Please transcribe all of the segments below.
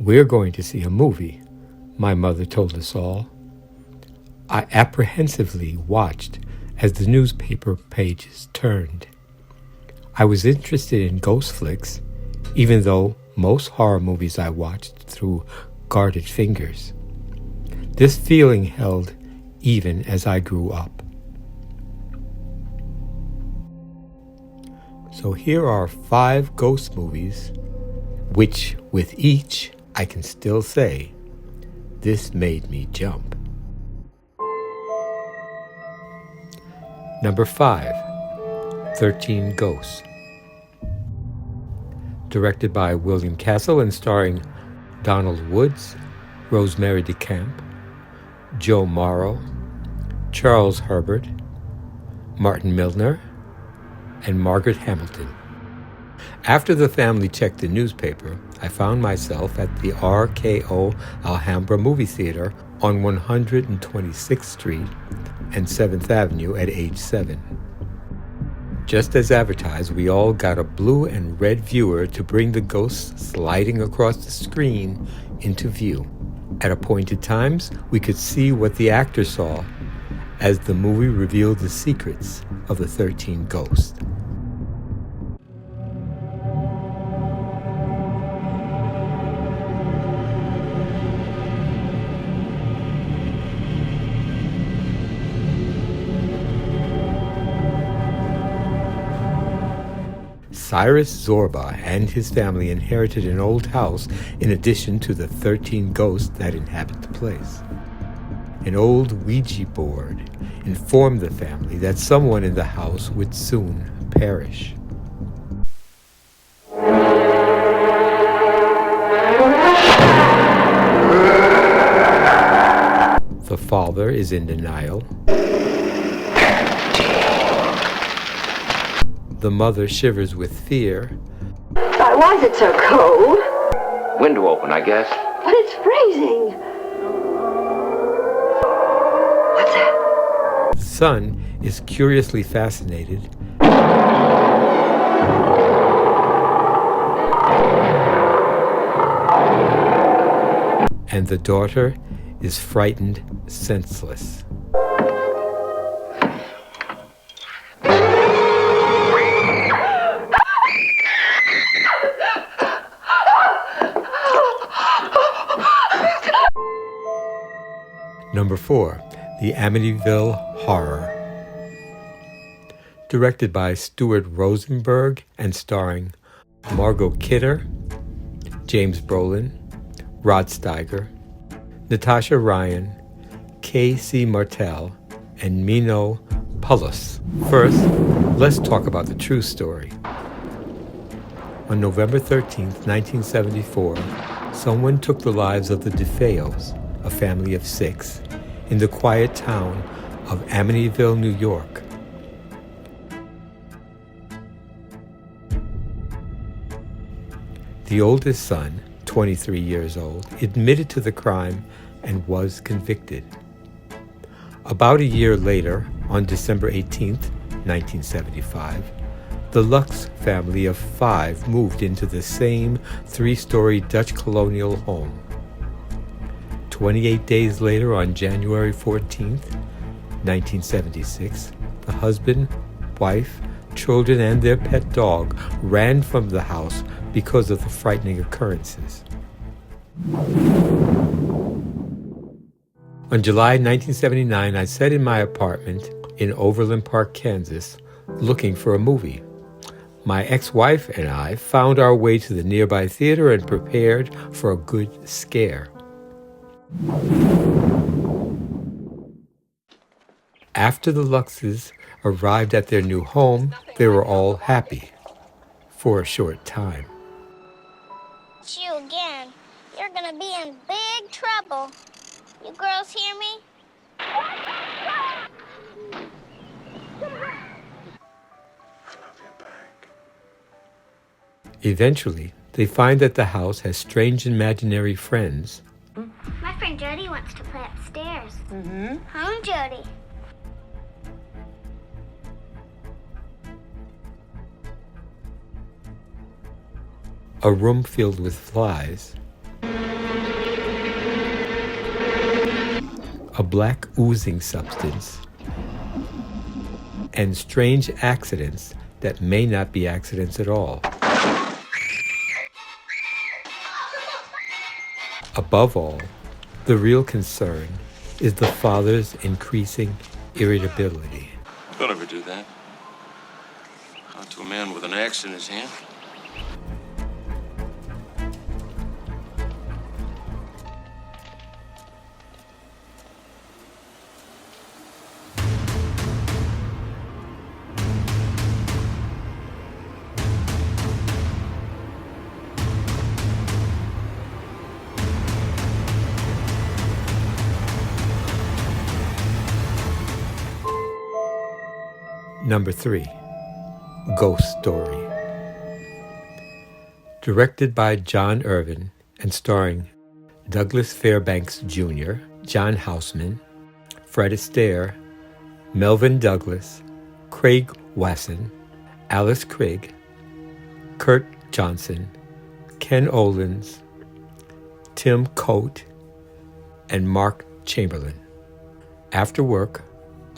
"We're going to see a movie," my mother told us all. I apprehensively watched as the newspaper pages turned. I was interested in ghost flicks, even though most horror movies I watched through guarded fingers. This feeling held even as I grew up. So here are 5 ghost movies, which with each I can still say, this made me jump. Number 5, 13 Ghosts. Directed by William Castle and starring Donald Woods, Rosemary DeCamp, Joe Morrow, Charles Herbert, Martin Milner, and Margaret Hamilton. After the family checked the newspaper, I found myself at the RKO Alhambra movie theater on 126th Street and 7th Avenue at age 7. Just as advertised, we all got a blue and red viewer to bring the ghosts sliding across the screen into view. At appointed times, we could see what the actor saw as the movie revealed the secrets of the 13 ghosts. Cyrus Zorba and his family inherited an old house in addition to the 13 ghosts that inhabit the place. An old Ouija board informed the family that someone in the house would soon perish. The father is in denial. The mother shivers with fear. Why is it so cold? Window open, I guess. But it's freezing. What's that? Son is curiously fascinated. And the daughter is frightened senseless. Number 4, The Amityville Horror. Directed by Stuart Rosenberg and starring Margot Kidder, James Brolin, Rod Steiger, Natasha Ryan, K.C. Martel, and Mino Pulos. First, let's talk about the true story. On November 13th, 1974, someone took the lives of the DeFeos, a family of 6, in the quiet town of Amityville, New York. The oldest son, 23 years old, admitted to the crime and was convicted. About a year later, on December 18th, 1975, the Lux family of 5 moved into the same 3-story Dutch colonial home. 28 days later, on January 14th, 1976, the husband, wife, children, and their pet dog ran from the house because of the frightening occurrences. On July 1979, I sat in my apartment in Overland Park, Kansas, looking for a movie. My ex-wife and I found our way to the nearby theater and prepared for a good scare. After the Luxes arrived at their new home, they were all happy for a short time. It's you again. You're gonna be in big trouble. You girls hear me? Eventually, they find that the house has strange imaginary friends. My friend Jody wants to play upstairs. Home, Jody. A room filled with flies, a black oozing substance, and strange accidents that may not be accidents at all. Above all, the real concern is the father's increasing irritability. Don't ever do that. Not to a man with an axe in his hand. Number 3, Ghost Story. Directed by John Irvin and starring Douglas Fairbanks Jr., John Houseman, Fred Astaire, Melvin Douglas, Craig Wasson, Alice Craig, Kurt Johnson, Ken Olens, Tim Coate, and Mark Chamberlain. After work,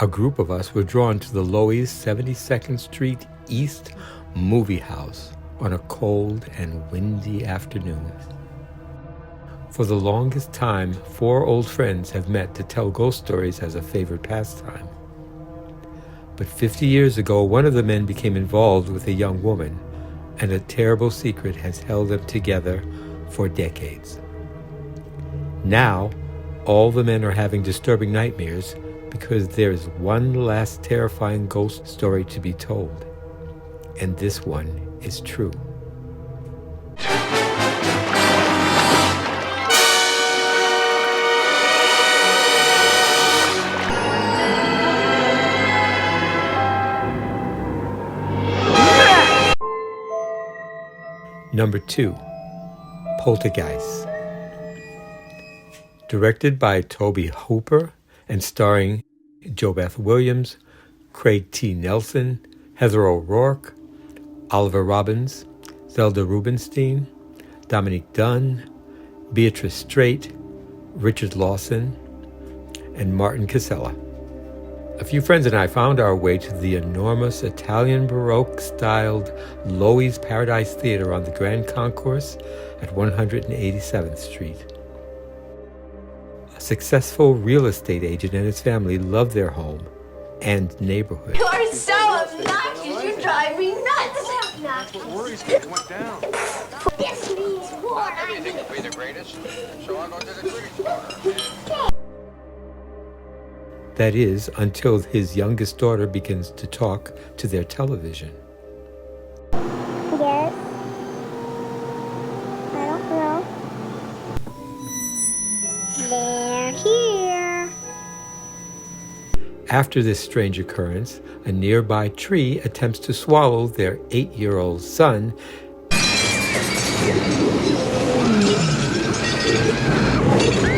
a group of us were drawn to the Loews 72nd Street East movie house on a cold and windy afternoon. For the longest time, 4 old friends have met to tell ghost stories as a favorite pastime. But 50 years ago, one of the men became involved with a young woman, and a terrible secret has held them together for decades. Now, all the men are having disturbing nightmares because there is one last terrifying ghost story to be told, and this one is true. Number 2, Poltergeist. Directed by Toby Hooper and starring JoBeth Williams, Craig T. Nelson, Heather O'Rourke, Oliver Robbins, Zelda Rubinstein, Dominique Dunn, Beatrice Straight, Richard Lawson, and Martin Casella. A few friends and I found our way to the enormous Italian Baroque-styled Loews Paradise Theater on the Grand Concourse at 187th Street. A successful real estate agent and his family love their home and neighborhood. You are so obnoxious. You drive me nuts. What worries me went down. This means war. Everything will be the greatest, so I'll go to the cricket corner. That is, until his youngest daughter begins to talk to their television. Yes. I don't know. They're here. After this strange occurrence, a nearby tree attempts to swallow their 8-year-old son,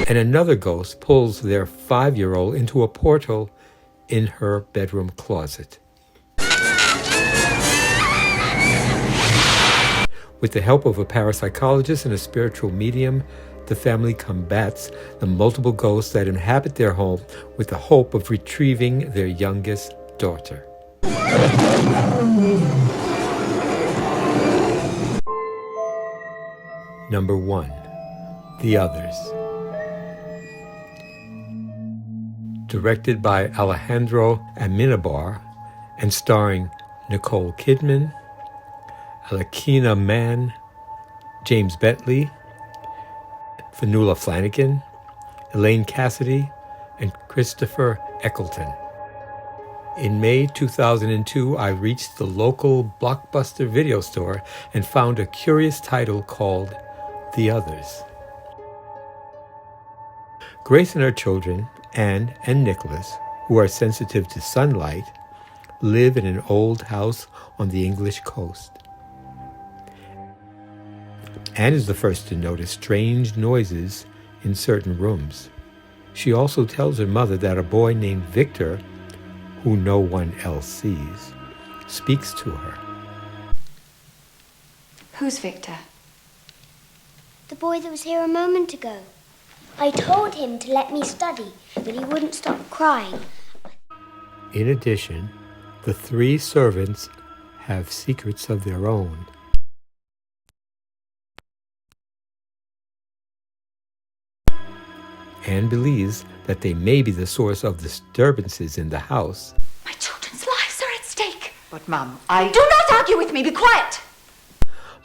and another ghost pulls their 5-year-old into a portal in her bedroom closet. With the help of a parapsychologist and a spiritual medium, the family combats the multiple ghosts that inhabit their home with the hope of retrieving their youngest daughter. Number 1, The Others. Directed by Alejandro Amenabar and starring Nicole Kidman, Alakina Mann, James Bentley, Fanula Flanagan, Elaine Cassidy, and Christopher Eccleston. In May 2002, I reached the local Blockbuster video store and found a curious title called The Others. Grace and her children, Anne and Nicholas, who are sensitive to sunlight, live in an old house on the English coast. Anne is the first to notice strange noises in certain rooms. She also tells her mother that a boy named Victor, who no one else sees, speaks to her. Who's Victor? The boy that was here a moment ago. I told him to let me study, but he wouldn't stop crying. In addition, the 3 servants have secrets of their own. Anne believes that they may be the source of disturbances in the house. My children's lives are at stake. But, Mum, I... Do not argue with me. Be quiet.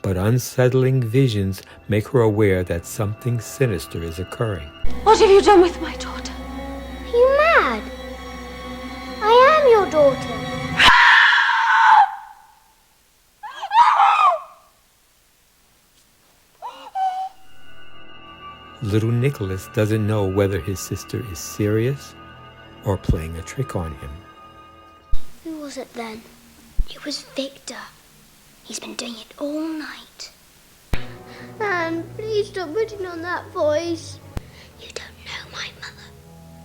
But unsettling visions make her aware that something sinister is occurring. What have you done with my daughter? Are you mad? I am your daughter. Little Nicholas doesn't know whether his sister is serious or playing a trick on him. Who was it then? It was Victor. He's been doing it all night. Anne, please stop putting on that voice. You don't know my mother,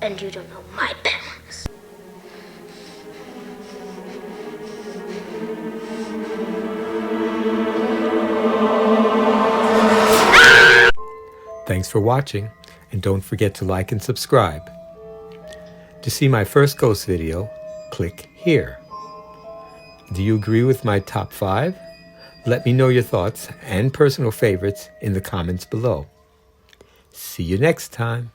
and you don't know my parents. Thanks for watching, and don't forget to like and subscribe. To see my first ghost video, click here. Do you agree with my top 5? Let me know your thoughts and personal favorites in the comments below. See you next time.